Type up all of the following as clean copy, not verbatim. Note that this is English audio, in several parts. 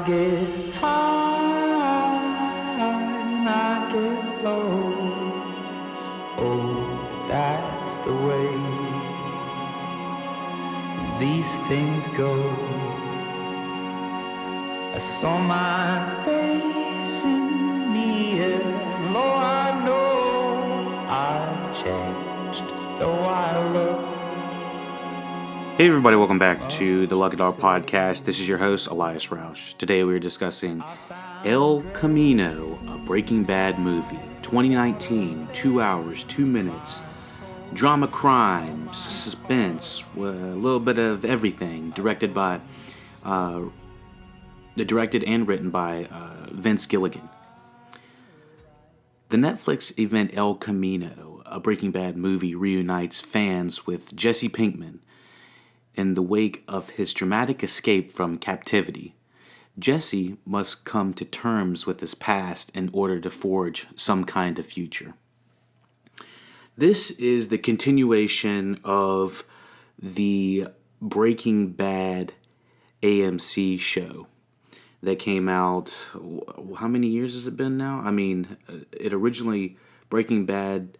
get high and I get low. Oh, but that's the way these things go. I saw my face in the mirror, and Lord, I know I've changed, though I look. Hey everybody, welcome back to the LuckyDog podcast. This is your host, Elias Roush. Today we are discussing El Camino, a Breaking Bad movie. 2019, 2 hours, 2 minutes. Drama, crime, suspense, a little bit of everything. Directed and written by Vince Gilligan. The Netflix event El Camino, a Breaking Bad movie, reunites fans with Jesse Pinkman. In the wake of his dramatic escape from captivity, Jesse must come to terms with his past in order to forge some kind of future. This is the continuation of the Breaking Bad AMC show that came out, how many years has it been now? I mean, Breaking Bad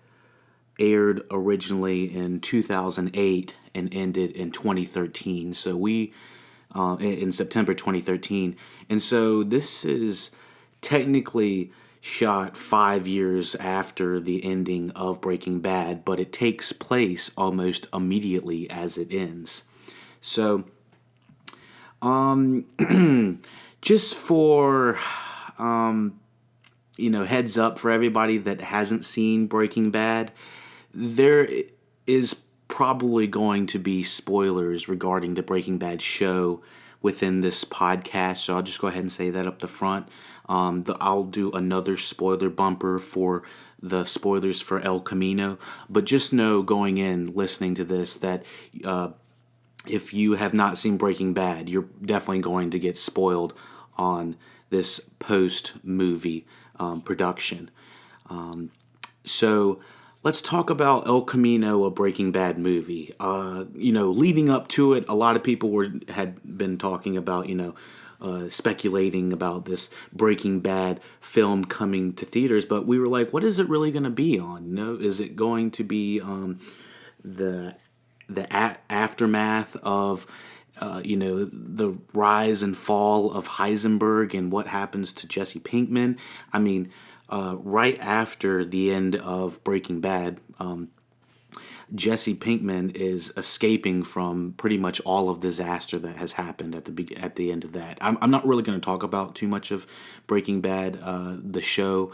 aired originally in 2008 and ended in 2013. So in September 2013. And so this is technically shot 5 years after the ending of Breaking Bad, but it takes place almost immediately as it ends. So, just for, heads up for everybody that hasn't seen Breaking Bad, there is probably going to be spoilers regarding the Breaking Bad show within this podcast, so I'll just go ahead and say that up the front. I'll do another spoiler bumper for the spoilers for El Camino, but just know going in, listening to this, that if you have not seen Breaking Bad, you're definitely going to get spoiled on this post-movie production. So let's talk about El Camino, a Breaking Bad movie. Leading up to it, a lot of people had been talking about, speculating about this Breaking Bad film coming to theaters, but we were like, what is it really going to be on? Is it going to be the aftermath of the rise and fall of Heisenberg and what happens to Jesse Pinkman? I mean, right after the end of Breaking Bad, Jesse Pinkman is escaping from pretty much all of the disaster that has happened at the end of that. I'm not really going to talk about too much of Breaking Bad, the show,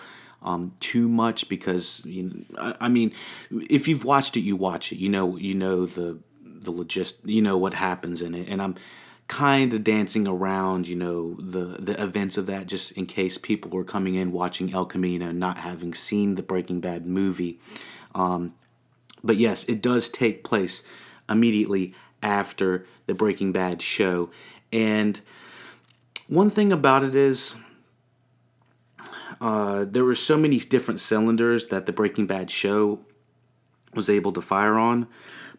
too much, because if you've watched it, you watch it. You know the what happens in it, and I'm kind of dancing around, the events of that, just in case people are coming in watching El Camino not having seen the Breaking Bad movie. But yes, it does take place immediately after the Breaking Bad show. And one thing about it is there were so many different cylinders that the Breaking Bad show was able to fire on,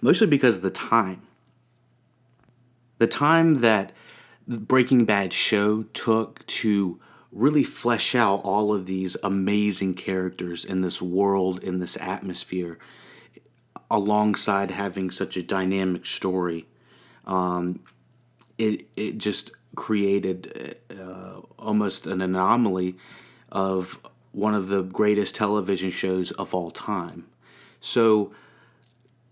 mostly because of the time. The time that the Breaking Bad show took to really flesh out all of these amazing characters in this world, in this atmosphere, alongside having such a dynamic story, it just created almost an anomaly of one of the greatest television shows of all time. So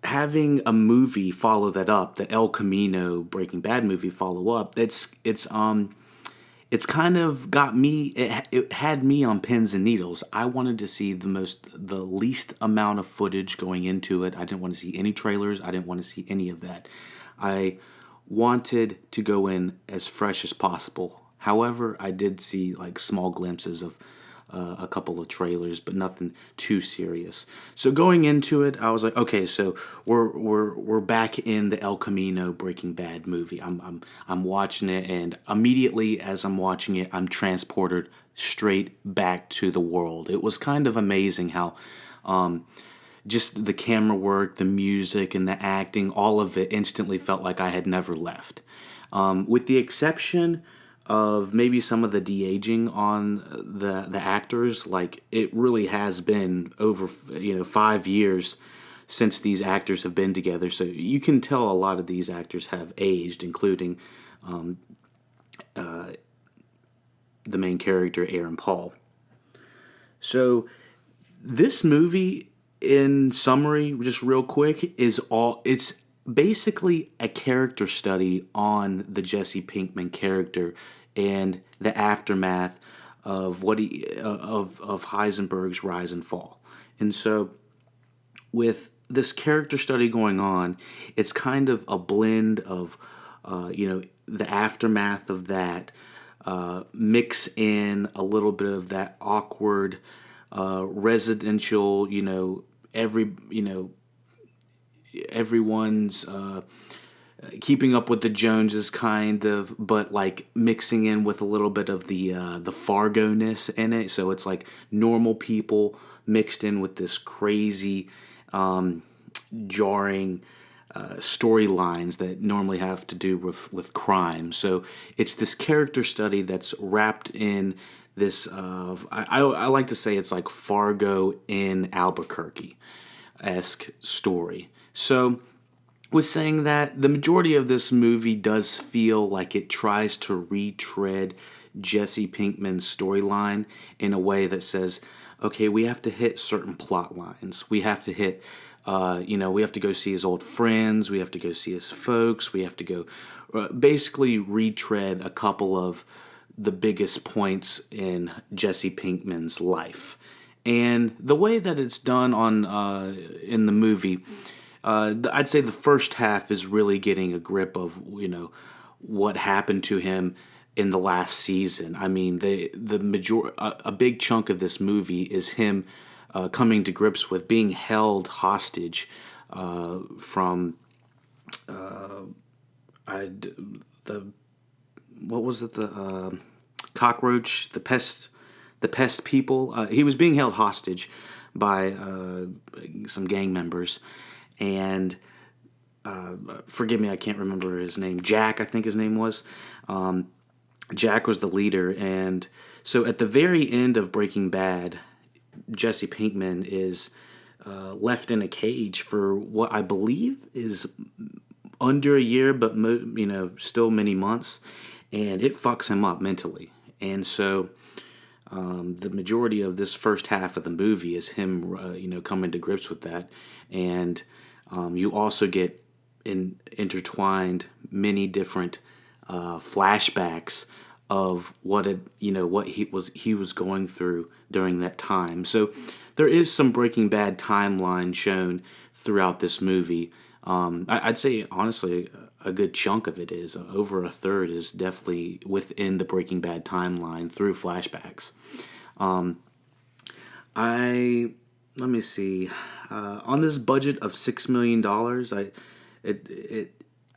having a movie follow that up, the El Camino Breaking Bad movie follow up, it's kind of got me. It had me on pins and needles. I wanted to see the least amount of footage going into it. I didn't want to see any trailers. I didn't want to see any of that. I wanted to go in as fresh as possible. However, I did see like small glimpses of a couple of trailers, but nothing too serious. So going into it, I was like, okay, so we're back in the El Camino Breaking Bad movie. I'm watching it, and immediately as I'm watching it, I'm transported straight back to the world. It was kind of amazing how just the camera work, the music, and the acting, all of it instantly felt like I had never left. With the exception of maybe some of the de-aging on the actors. Like, it really has been over 5 years since these actors have been together, so you can tell a lot of these actors have aged, including the main character, Aaron Paul. So this movie, in summary, just real quick, it's basically a character study on the Jesse Pinkman character and the aftermath of of Heisenberg's rise and fall. And so, with this character study going on, it's kind of a blend of the aftermath of that, mix in a little bit of that awkward residential, everyone's keeping up with the Joneses kind of, but like mixing in with a little bit of the Fargo-ness in it. So it's like normal people mixed in with this crazy, jarring storylines that normally have to do with crime. So it's this character study that's wrapped in this. I like to say it's like Fargo in Albuquerque-esque story. So, with saying that, the majority of this movie does feel like it tries to retread Jesse Pinkman's storyline in a way that says, okay, we have to hit certain plot lines. We have to hit, we have to go see his old friends. We have to go see his folks. We have to go basically retread a couple of the biggest points in Jesse Pinkman's life. And the way that it's done in the movie, I'd say the first half is really getting a grip of what happened to him in the last season. I mean, a big chunk of this movie is him coming to grips with being held hostage from the cockroach, the pest people. He was being held hostage by some gang members. And forgive me, I can't remember his name. Jack, I think his name was. Jack was the leader. And so at the very end of Breaking Bad, Jesse Pinkman is left in a cage for what I believe is under a year, but still many months. And it fucks him up mentally. And so the majority of this first half of the movie is him, coming to grips with that. And you also get intertwined many different flashbacks of what he was going through during that time. So there is some Breaking Bad timeline shown throughout this movie. I'd say honestly a good chunk of it is over a third is definitely within the Breaking Bad timeline through flashbacks. Let me see. On this budget of $6 million,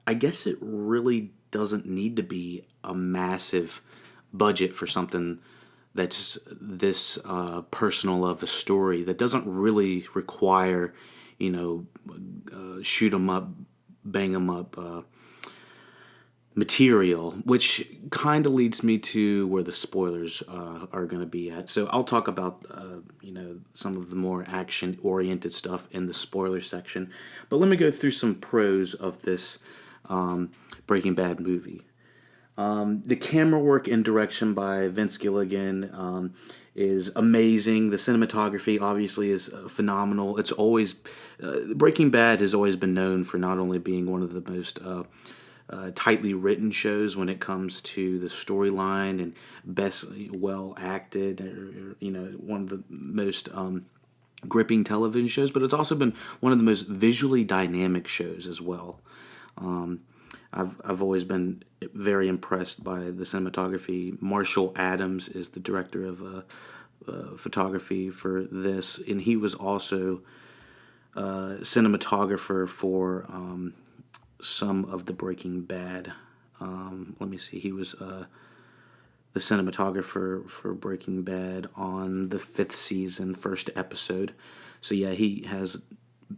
I guess it really doesn't need to be a massive budget for something that's this personal of a story that doesn't really require, shoot 'em up, bang 'em up material, which kind of leads me to where the spoilers are going to be at. So I'll talk about some of the more action-oriented stuff in the spoiler section. But let me go through some pros of this Breaking Bad movie. The camera work and direction by Vince Gilligan is amazing. The cinematography obviously is phenomenal. It's always Breaking Bad has always been known for not only being one of the most tightly written shows when it comes to the storyline and best well acted, one of the most gripping television shows, but it's also been one of the most visually dynamic shows as well. I've always been very impressed by the cinematography. Marshall Adams is the director of photography for this, and he was also cinematographer for some of the Breaking Bad. Let me see. He was the cinematographer for Breaking Bad on the 5th season, first episode. So yeah, he has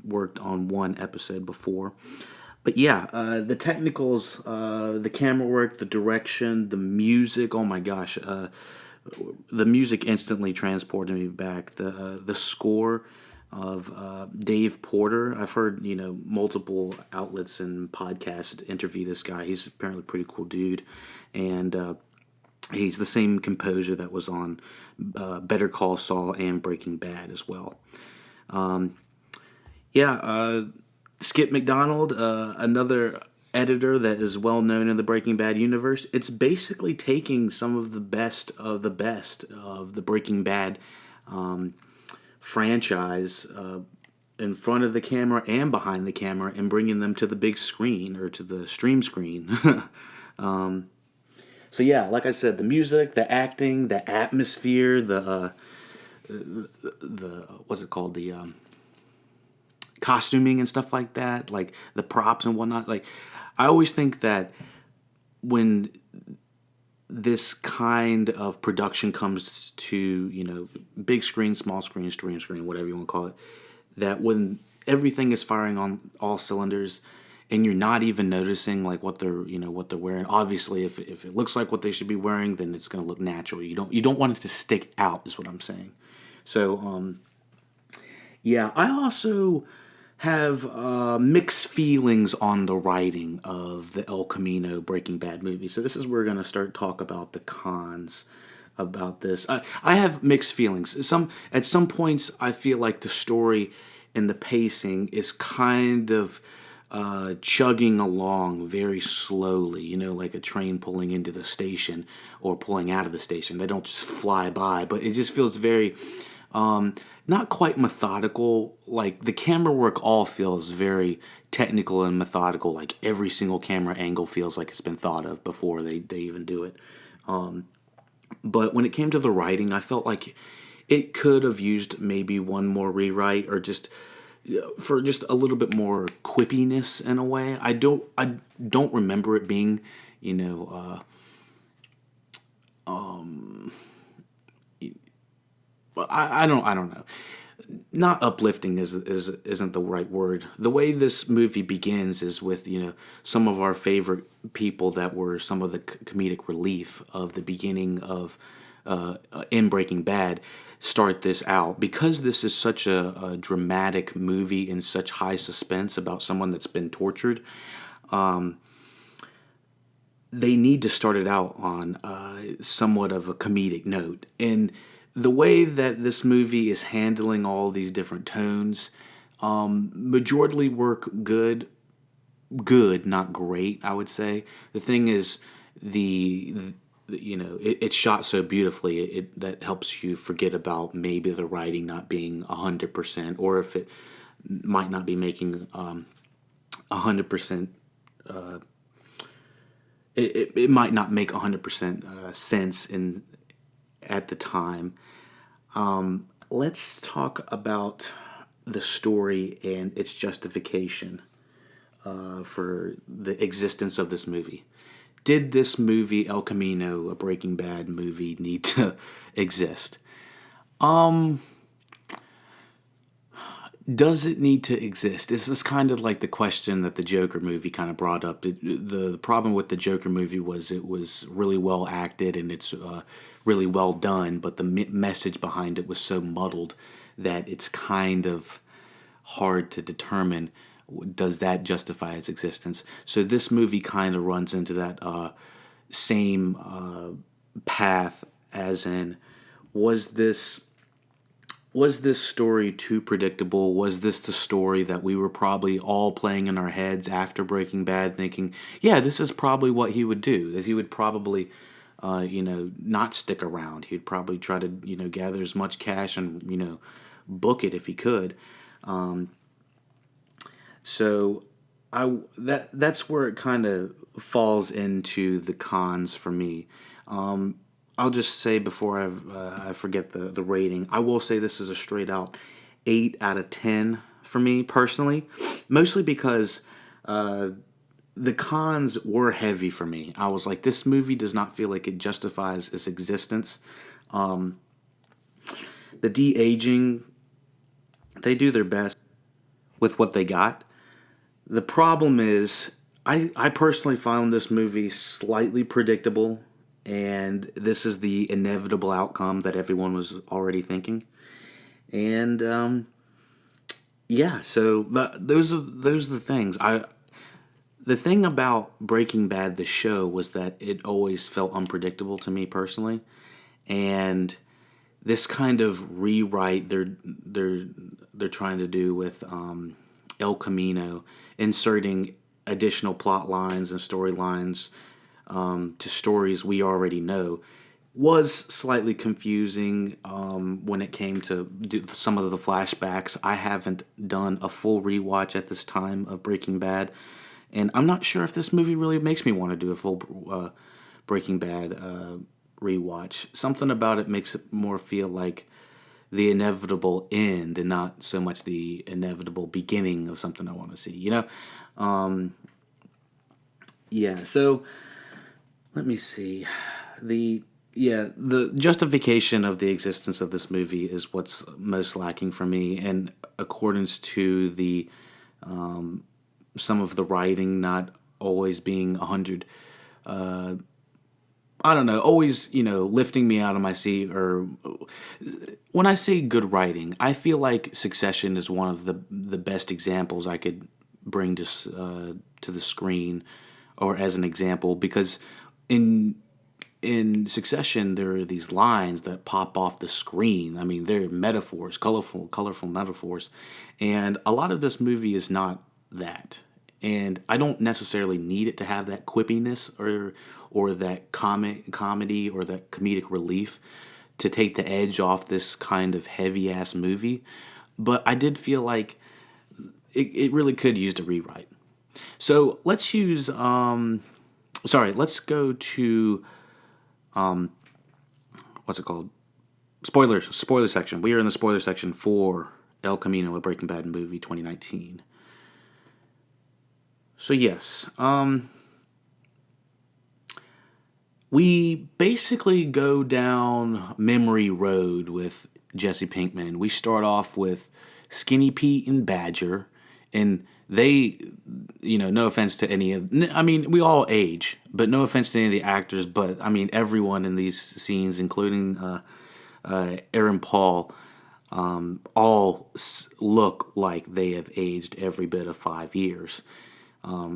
worked on one episode before. But yeah, the technicals, the camera work, the direction, the music. Oh my gosh, the music instantly transported me back. The score of Dave Porter. I've heard multiple outlets and podcasts interview this guy. He's apparently a pretty cool dude, and he's the same composer that was on Better Call Saul and Breaking Bad as well. Yeah, Skip McDonald, another editor that is well known in the Breaking Bad universe. It's basically taking some of the best of the Breaking Bad franchise in front of the camera and behind the camera and bringing them to the big screen or to the stream screen. So yeah, like I said, the music, the acting, the atmosphere, the what's it called, the costuming and stuff like that, like the props and whatnot. Like, I always think that when this kind of production comes to, big screen, small screen, stream screen, whatever you want to call it, that when everything is firing on all cylinders and you're not even noticing like what they're wearing. Obviously, if it looks like what they should be wearing, then it's going to look natural. You don't want it to stick out, is what I'm saying. So yeah, I also have mixed feelings on the writing of the El Camino Breaking Bad movie. So this is where we're going to start talk about the cons about this. I have mixed feelings. At some points, I feel like the story and the pacing is kind of chugging along very slowly, like a train pulling into the station or pulling out of the station. They don't just fly by, but it just feels very not quite methodical. Like, the camera work all feels very technical and methodical. Like, every single camera angle feels like it's been thought of before they even do it. But when it came to the writing, I felt like it could have used maybe one more rewrite, or just for just a little bit more quippiness in a way. I don't remember it being, I don't know. Not uplifting isn't the right word. The way this movie begins is with some of our favorite people that were some of the comedic relief of the beginning of in Breaking Bad start this out, because this is such a dramatic movie in such high suspense about someone that's been tortured. They need to start it out on somewhat of a comedic note. And the way that this movie is handling all these different tones, majority work good, not great, I would say. The thing is, it's shot so beautifully, that helps you forget about maybe the writing not being 100%, or if it might not be making 100%. It might not make 100% sense at the time. Let's talk about the story and its justification for the existence of this movie. Did this movie, El Camino, a Breaking Bad movie, need to exist? Does it need to exist? This is kind of like the question that the Joker movie kind of brought up. The problem with the Joker movie was it was really well acted and it's really well done, but the message behind it was so muddled that it's kind of hard to determine, does that justify its existence. So this movie kind of runs into that same path, as in, was this story too predictable? Was this the story that we were probably all playing in our heads after Breaking Bad, thinking, yeah, this is probably what he would do, that he would probably not stick around. He'd probably try to gather as much cash and book it if he could. So that's where it kind of falls into the cons for me. I'll just say before I forget the rating, I will say this is a straight out 8 out of 10 for me personally, mostly because the cons were heavy for me. I was like, this movie does not feel like it justifies its existence. The de-aging, they do their best with what they got. The problem is, I personally found this movie slightly predictable, and this is the inevitable outcome that everyone was already thinking. And yeah, so those are the things. The thing about Breaking Bad, the show, was that it always felt unpredictable to me personally, and this kind of rewrite they're trying to do with El Camino, inserting additional plot lines and storylines to stories we already know, was slightly confusing when it came to some of the flashbacks. I haven't done a full rewatch at this time of Breaking Bad, and I'm not sure if this movie really makes me want to do a full Breaking Bad rewatch. Something about it makes it more feel like the inevitable end and not so much the inevitable beginning of something I want to see, you know? Yeah, so let me see. The justification of the existence of this movie is what's most lacking for me, and accordance to the some of the writing not always being 100 I don't know, always, lifting me out of my seat. Or when I say good writing, I feel like Succession is one of the best examples I could bring to the screen, or as an example, because in Succession there are these lines that pop off the screen. I mean, they're metaphors, colorful metaphors, and a lot of this movie is not that. And I don't necessarily need it to have that quippiness or that comedy or that comedic relief to take the edge off this kind of heavy ass movie. But I did feel like it really could use a rewrite. So let's let's go to what's it called? Spoiler section. We are in the spoiler section for El Camino, a Breaking Bad movie 2019. So yes, we basically go down memory road with Jesse Pinkman. We start off with Skinny Pete and Badger, and they, no offense to any of, I mean, we all age, but no offense to any of the actors, but I mean, everyone in these scenes, including Aaron Paul, all look like they have aged every bit of 5 years.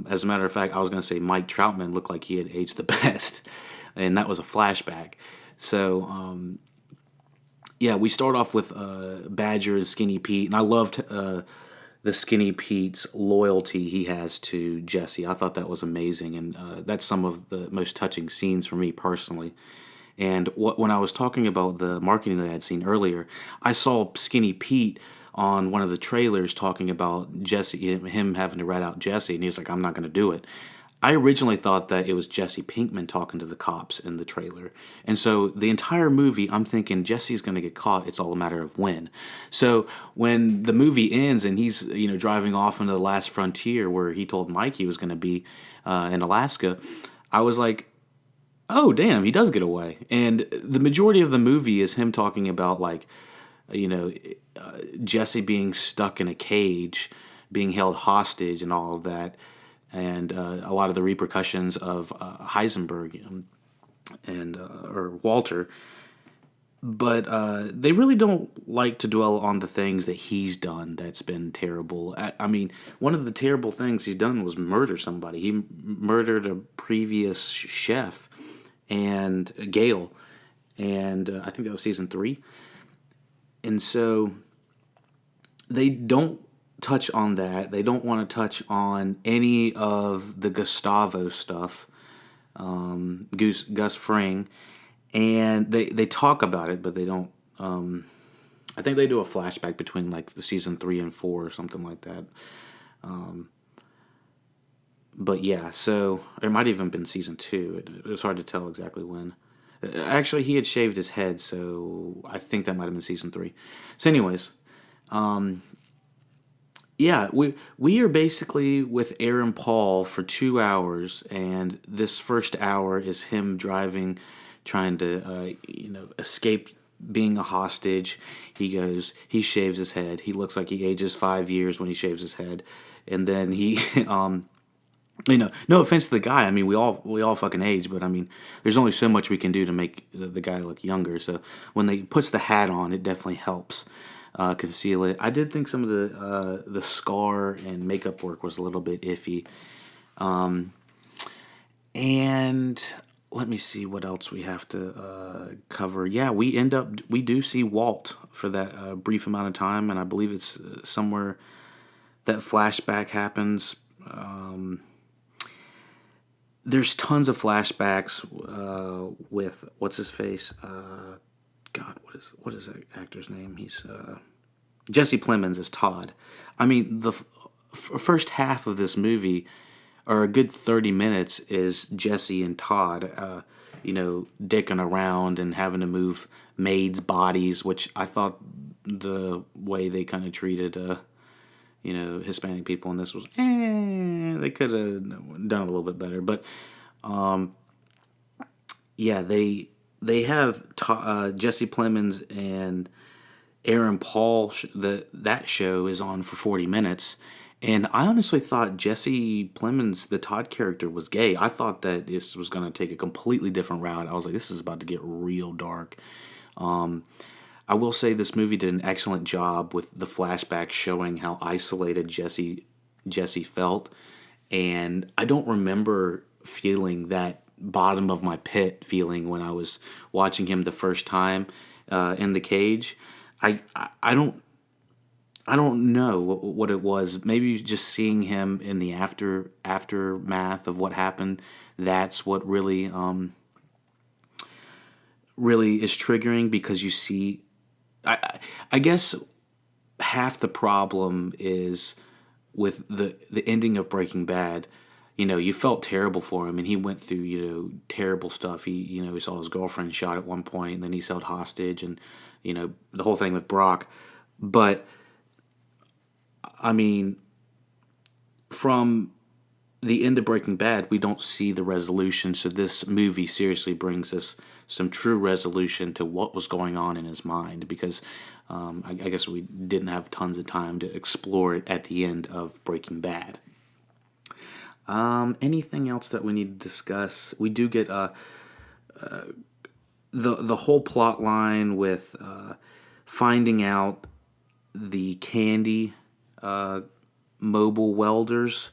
As a matter of fact, I was going to say Mike Troutman looked like he had aged the best, and that was a flashback. So, yeah, we start off with Badger and Skinny Pete, and I loved the Skinny Pete's loyalty he has to Jesse. I thought that was amazing, and that's some of the most touching scenes for me personally. And when I was talking about the marketing that I had seen earlier, I saw Skinny Pete on one of the trailers talking about Jesse, him having to rat out Jesse, and he's like, I'm not going to do it. I originally thought that it was Jesse Pinkman talking to the cops in the trailer. And so the entire movie, I'm thinking Jesse's going to get caught. It's all a matter of when. So when the movie ends and he's, driving off into the last frontier where he told Mike he was going to be in Alaska, I was like, oh, damn, he does get away. And the majority of the movie is him talking about, like, Jesse being stuck in a cage, being held hostage and all of that, and a lot of the repercussions of Heisenberg and or Walter. But they really don't like to dwell on the things that he's done that's been terrible. I mean, one of the terrible things he's done was murder somebody. He murdered a previous chef, and Gail, and I think that was season 3. And so they don't touch on that. They don't want to touch on any of the Gustavo stuff, Gus Fring, and they talk about it, but they don't. I think they do a flashback between like the season 3 and 4 or something like that. But yeah, so it might have even been season 2. It was hard to tell exactly when. Actually, he had shaved his head, so I think that might have been season 3. So anyways, yeah, we are basically with Aaron Paul for 2 hours, and this first hour is him driving, trying to escape being a hostage. He shaves his head. He looks like he ages 5 years when he shaves his head. And then he, no offense to the guy. I mean, we all fucking age, but I mean, there's only so much we can do to make the guy look younger. So when they puts the hat on, it definitely helps conceal it. I did think some of the scar and makeup work was a little bit iffy. And let me see what else we have to cover. Yeah, we do see Walt for that brief amount of time, and I believe it's somewhere that flashback happens. There's tons of flashbacks with what's his face. God, what is that actor's name? He's Jesse Plemons as Todd. I mean, the first half of this movie, or a good 30 minutes, is Jesse and Todd, dicking around and having to move maids' bodies, which I thought the way they kind of treated, Hispanic people in this was, they could have done it a little bit better. But, they have Jesse Plemons and Aaron Paul. That show is on for 40 minutes. And I honestly thought Jesse Plemons, the Todd character, was gay. I thought that this was going to take a completely different route. I was like, this is about to get real dark. I will say this movie did an excellent job with the flashback showing how isolated Jesse felt. And I don't remember feeling that bottom of my pit feeling when I was watching him the first time in the cage. I don't know what it was. Maybe just seeing him in the aftermath of what happened. That's what really is triggering, because you see. I guess half the problem is with the ending of Breaking Bad. You felt terrible for him, and he went through terrible stuff. He saw his girlfriend shot at one point, and then he's held hostage, and the whole thing with Brock. But I mean, from the end of Breaking Bad, we don't see the resolution. So this movie seriously brings us some true resolution to what was going on in his mind, because I guess we didn't have tons of time to explore it at the end of Breaking Bad. Anything else that we need to discuss? We do get the whole plot line with finding out the candy mobile welders.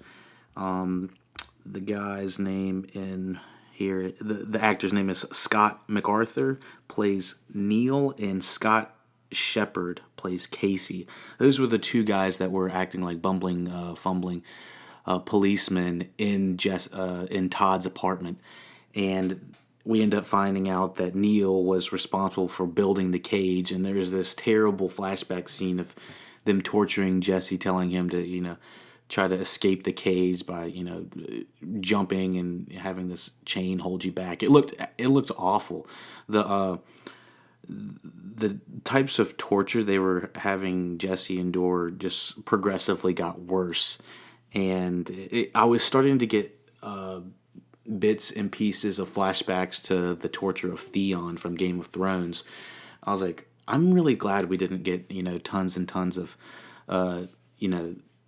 The guy's name in here, the actor's name is Scott MacArthur, plays Neil, and Scott Shepard plays Casey. Those were the two guys that were acting like bumbling, fumbling policemen in Todd's apartment. And we end up finding out that Neil was responsible for building the cage, and there's this terrible flashback scene of them torturing Jesse, telling him to, try to escape the cage by, jumping and having this chain hold you back. It looked awful. The types of torture they were having Jesse endure just progressively got worse. And I was starting to get bits and pieces of flashbacks to the torture of Theon from Game of Thrones. I was like, I'm really glad we didn't get, tons and tons of,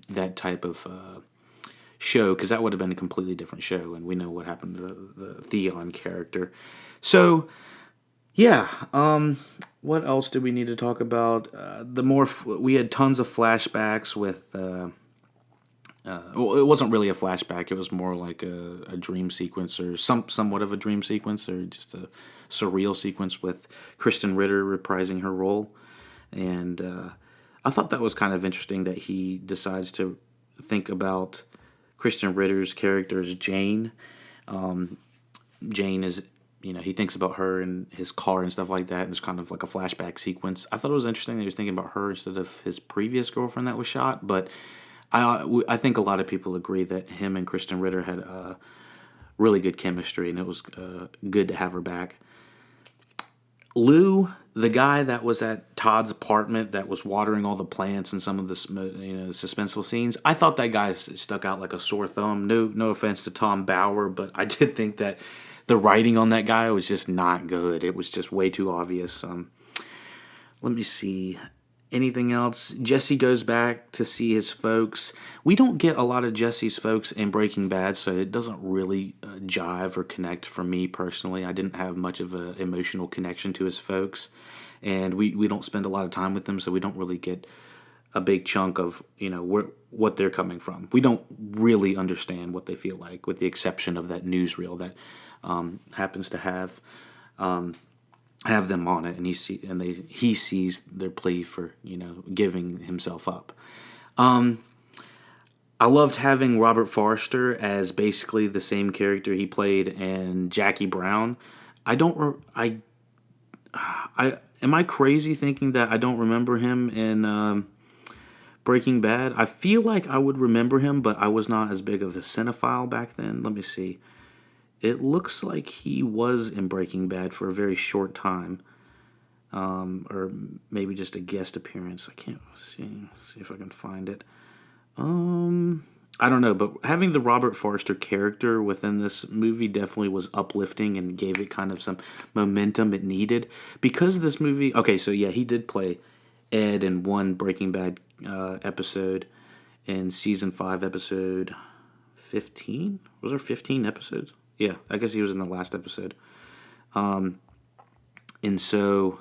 that type of show, because that would have been a completely different show, and we know what happened to the Theon character. So, yeah, what else do we need to talk about? We had tons of flashbacks with. Well, it wasn't really a flashback. It was more like a dream sequence, or somewhat of a dream sequence, or just a surreal sequence with Kristen Ritter reprising her role. And I thought that was kind of interesting that he decides to think about Kristen Ritter's character as Jane. Jane is, he thinks about her and his car and stuff like that, and it's kind of like a flashback sequence. I thought it was interesting that he was thinking about her instead of his previous girlfriend that was shot, but I think a lot of people agree that him and Kristen Ritter had really good chemistry, and it was good to have her back. Lou, the guy that was at Todd's apartment that was watering all the plants in some of the suspenseful scenes, I thought that guy stuck out like a sore thumb. No offense to Tom Bauer, but I did think that the writing on that guy was just not good. It was just way too obvious. Let me see. Anything else? Jesse goes back to see his folks. We don't get a lot of Jesse's folks in Breaking Bad, so it doesn't really jive or connect for me personally. I didn't have much of an emotional connection to his folks, and we don't spend a lot of time with them, so we don't really get a big chunk of what they're coming from. We don't really understand what they feel like, with the exception of that newsreel that happens to have them on it, and he sees their plea for giving himself up. I loved having Robert Forster as basically the same character he played in Jackie Brown. Am I crazy thinking that I don't remember him in Breaking Bad? I feel like I would remember him, but I was not as big of a cinephile back then. Let me see. It looks like he was in Breaking Bad for a very short time, or maybe just a guest appearance. I can't see if I can find it. I don't know, but having the Robert Forster character within this movie definitely was uplifting and gave it kind of some momentum it needed. Because this movie, okay, so yeah, he did play Ed in one Breaking Bad episode in season 5, episode 15. Was there 15 episodes? Yeah, I guess he was in the last episode. And so,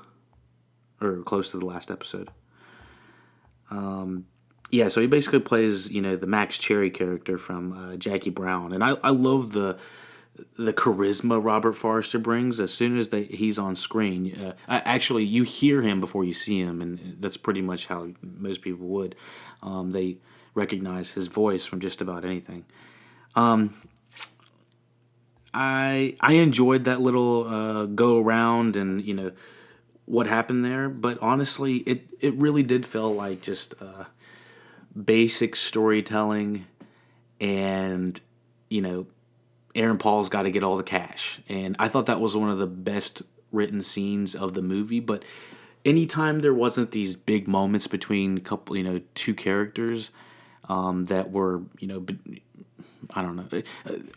or close to the last episode. Yeah, so he basically plays, the Max Cherry character from Jackie Brown. And I love the charisma Robert Forster brings. As soon as he's on screen, actually, you hear him before you see him, and that's pretty much how most people would. They recognize his voice from just about anything. I enjoyed that little go around and what happened there, but honestly, it really did feel like just basic storytelling, and Aaron Paul's got to get all the cash, and I thought that was one of the best written scenes of the movie. But anytime there wasn't these big moments between two characters that were I don't know.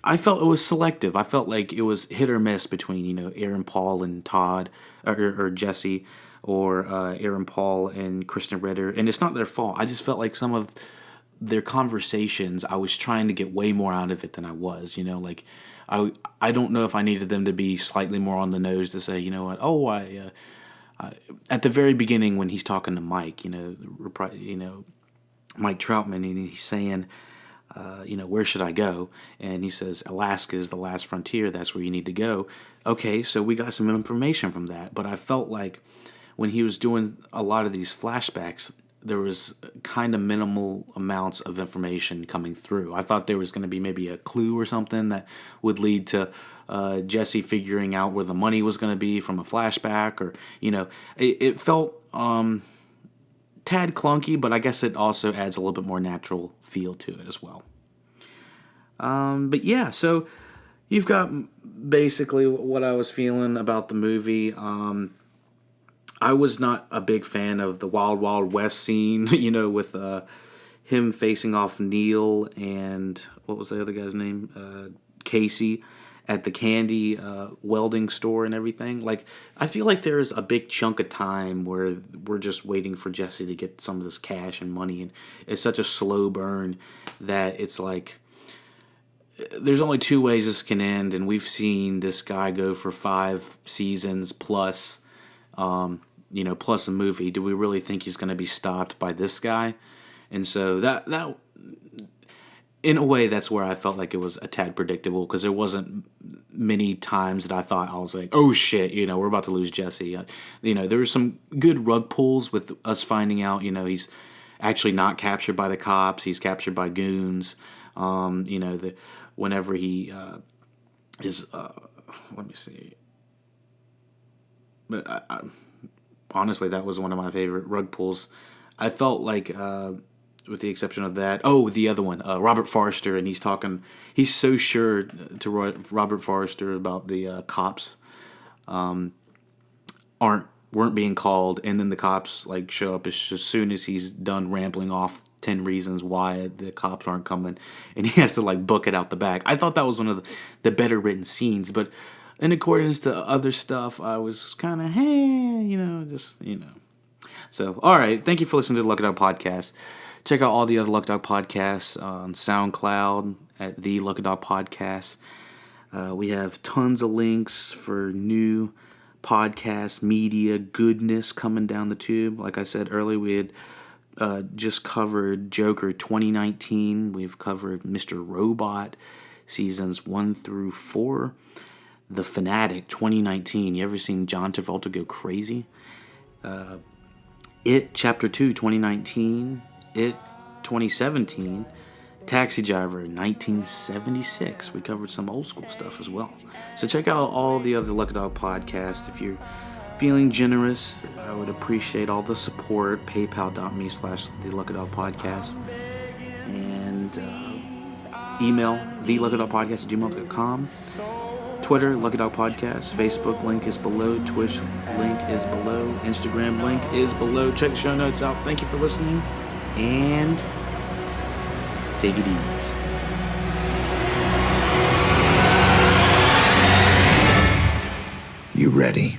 I felt it was selective. I felt like it was hit or miss between, Aaron Paul and Todd, or Jesse, or Aaron Paul and Kristen Ritter. And it's not their fault. I just felt like some of their conversations, I was trying to get way more out of it than I was. Like I don't know if I needed them to be slightly more on the nose to say, what? Oh, I at the very beginning when he's talking to Mike, Mike Troutman, and he's saying, where should I go? And he says, Alaska is the last frontier. That's where you need to go. Okay, so we got some information from that. But I felt like when he was doing a lot of these flashbacks, there was kind of minimal amounts of information coming through. I thought there was going to be maybe a clue or something that would lead to Jesse figuring out where the money was going to be from a flashback, or, it felt tad clunky, but I guess it also adds a little bit more natural feel to it as well. But yeah, so you've got basically what I was feeling about the movie. I was not a big fan of the Wild Wild West scene, with him facing off Neil and what was the other guy's name? Casey at the candy welding store and everything. Like, I feel like there's a big chunk of time where we're just waiting for Jesse to get some of this cash and money, and it's such a slow burn that it's like there's only two ways this can end, and we've seen this guy go for 5 seasons plus, plus a movie. Do we really think he's going to be stopped by this guy? And so that in a way, that's where I felt like it was a tad predictable, because there wasn't many times that I thought, I was like, oh shit, we're about to lose Jesse. There were some good rug pulls with us finding out, he's actually not captured by the cops, he's captured by goons. Whenever he is, let me see. But I, honestly, that was one of my favorite rug pulls. I felt like, with the exception of that, the other one, Robert Forster, and he's so sure to Robert Forster about the cops weren't being called, and then the cops show up as soon as he's done rambling off 10 reasons why the cops aren't coming, and he has to book it out the back. I thought that was one of the better written scenes, but in accordance to other stuff, I was kind of, So, all right. Thank you for listening to the Lucky Dog Podcast. Check out all the other Lucky Dog podcasts on SoundCloud at the Lucky Dog Podcast. We have tons of links for new podcast media goodness coming down the tube. Like I said earlier, we had just covered Joker 2019. We've covered Mr. Robot seasons 1 through 4. The Fanatic 2019. You ever seen John Travolta go crazy? It Chapter 2 2019. It 2017. Taxi Driver 1976. We covered some old school stuff as well. So check out all the other Lucky Dog podcasts. If you're feeling generous, I would appreciate all the support. PayPal.me/The Lucky Dog Podcast. And email theluckydogpodcast@gmail.com. Twitter, Lucky Dog Podcast. Facebook link is below. Twitch link is below. Instagram link is below. Check the show notes out. Thank you for listening. And take it easy. You ready?